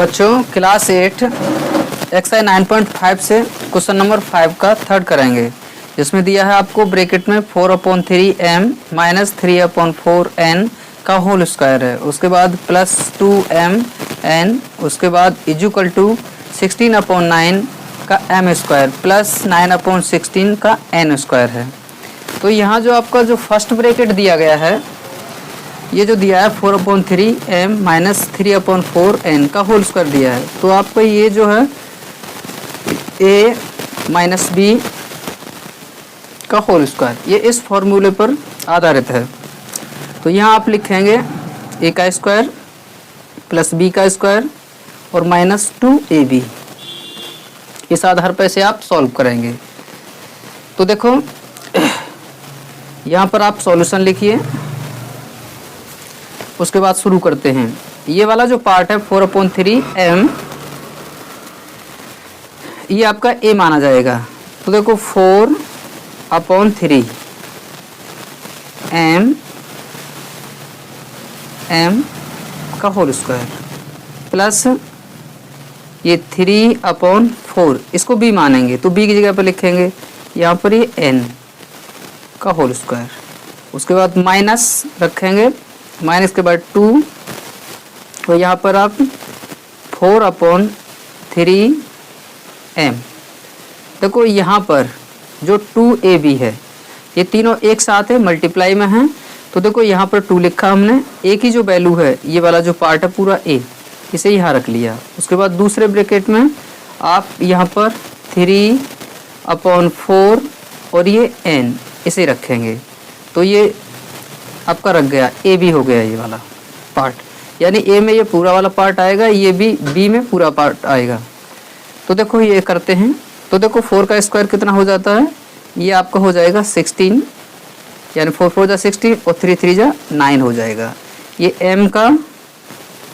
बच्चों class 8 exercise 9.5 से question number 5 का थर्ड करेंगे, जिसमें दिया है आपको ब्रैकेट में 4/3m माइनस 3/4n का होल स्क्वायर है, उसके बाद प्लस 2mn, उसके बाद इक्वल टू 16/9 का m स्क्वायर प्लस 9/16 का n स्क्वायर है। तो यहाँ जो आपका जो फर्स्ट ब्रैकेट दिया गया है, ये जो दिया है 4/3m माइनस 3/4n का होल स्क्वायर दिया है, तो आपको ये जो है a माइनस b का होल स्क्वायर, ये इस फॉर्मूले पर आधारित है। तो यहाँ आप लिखेंगे a का स्क्वायर प्लस b का स्क्वायर और माइनस 2ab, इस आधार पर से आप सॉल्व करेंगे। तो देखो यहाँ पर आप सॉल्यूशन लिखिए, उसके बाद शुरू करते हैं। ये वाला जो पार्ट है 4/3m, ये आपका a माना जाएगा। तो देखो 4/3 m का होल स्क्वायर प्लस ये 3/4, इसको b मानेंगे तो b की जगह पर लिखेंगे यहाँ पर ये n का होल स्क्वायर, उसके बाद माइनस रखेंगे, माइनस के बाद 2, तो यहाँ पर आप 4/3m। देखो यहाँ पर जो 2ab है, ये तीनों एक साथ है, मल्टीप्लाई में है, तो देखो यहाँ पर 2 लिखा हमने, a की जो वैल्यू है, ये वाला जो पार्ट है पूरा a, इसे यहाँ रख लिया। उसके बाद दूसरे ब्रैकेट में आप यहाँ पर 3/4 और ये n इसे रखेंगे, तो ये आपका रख गया ए बी हो गया ये वाला पार्ट, यानी ए में ये पूरा वाला पार्ट आएगा, ये भी बी में पूरा पार्ट आएगा। तो देखो ये करते हैं, तो देखो 4 का स्क्वायर कितना हो जाता है, ये आपका हो जाएगा 16, यानी 4 4 जा 16 और 3 3 जा 9 हो जाएगा। ये m का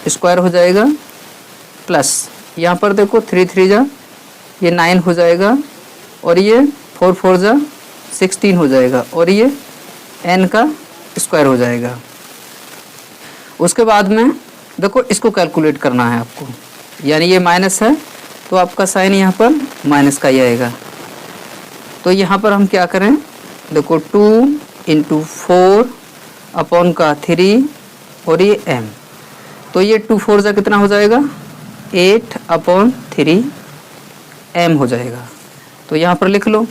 स्क्वायर हो जाएगा प्लस यहाँ पर देखो 3 3 जा ये 9 हो जाएगा, और ये 4 4 जा 16 हो जाएगा, और ये n का स्क्वायर हो जाएगा। उसके बाद में देखो इसको कैलकुलेट करना है आपको, यानी ये माइनस है तो आपका साइन यहाँ पर माइनस का ही आएगा। तो यहाँ पर हम क्या करें, देखो 2 × 4/3 और ये m, तो ये 2 4 जा कितना हो जाएगा 8/3m हो जाएगा। तो यहाँ पर लिख लो,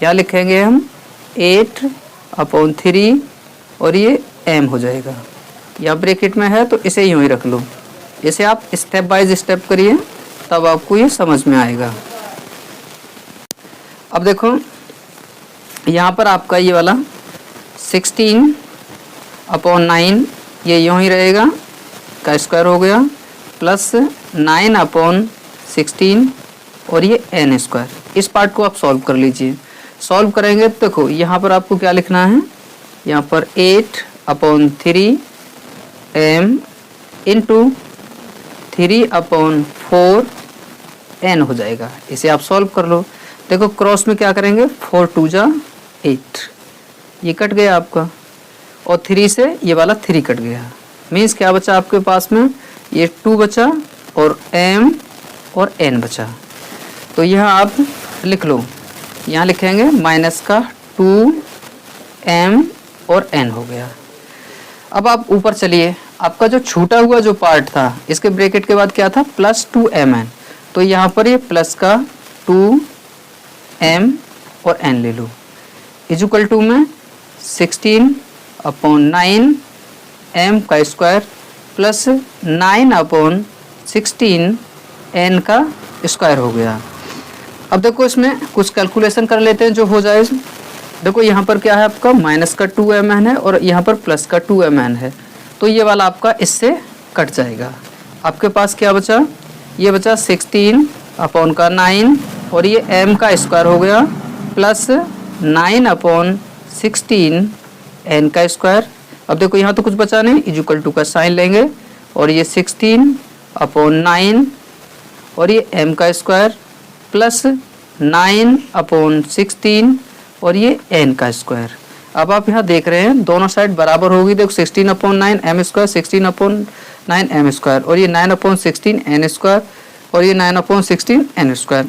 यहाँ लिखेंगे हम 8/3 और ये m हो जाएगा। यहाँ ब्रैकेट में है तो इसे यूँ ही रख लो, इसे आप स्टेप बाय स्टेप करिए, तब आपको ये समझ में आएगा। अब देखो यहाँ पर आपका ये वाला 16/9 ये यूँ ही रहेगा, का स्क्वायर हो गया, प्लस 9/16 और ये n स्क्वायर। इस पार्ट को आप सॉल्व कर लीजिए। सॉल्व करेंगे तो देखो यहाँ पर आपको क्या लिखना है, यहाँ पर 8/3m इंटू 3/4n हो जाएगा। इसे आप सॉल्व कर लो। देखो क्रॉस में क्या करेंगे, 4 2 जा 8, ये कट गया आपका, और 3 से ये वाला 3 कट गया, मीन्स क्या बचा आपके पास में, ये 2 बचा और m और n बचा। तो यहाँ आप लिख लो, यहाँ लिखेंगे माइनस का 2m और n हो गया। अब आप ऊपर चलिए, आपका जो छूटा हुआ जो पार्ट था, इसके ब्रैकेट के बाद क्या था प्लस 2mn, तो यहाँ पर ये प्लस का 2m और n ले लो, इक्वल टू में 16/9 m का स्क्वायर प्लस 9/16 n का स्क्वायर हो गया। अब देखो इसमें कुछ कैलकुलेशन कर लेते हैं जो हो जाए। देखो यहाँ पर क्या है आपका माइनस का 2mn है और यहाँ पर प्लस का 2mn है, तो ये वाला आपका इससे कट जाएगा। आपके पास क्या बचा, ये बचा 16/9 और ये m का स्क्वायर हो गया प्लस 9/16 n का स्क्वायर। अब देखो यहाँ तो कुछ बचा नहीं, इक्वल टू का साइन लेंगे, और ये 16/9 और ये m का स्क्वायर प्लस 9/16 और ये n का स्क्वायर। अब आप यहाँ देख रहे हैं दोनों साइड बराबर होगी। देखो 16/9 m स्क्वायर, 9m² और ये 9/16n² और ये 9/16n²।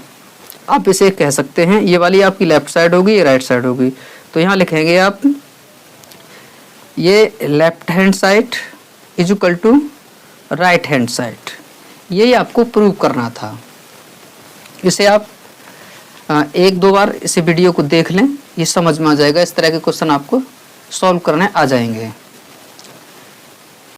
आप इसे कह सकते हैं ये वाली आपकी लेफ्ट साइड होगी, ये राइट साइड होगी। तो यहाँ लिखेंगे आप ये left hand side is equal to right hand side. यही आपको प्रूव करना था। इसे आप एक दो बार इसे वीडियो को देख लें, ये समझ में आ जाएगा। इस तरह के क्वेश्चन आपको सॉल्व करने आ जाएंगे।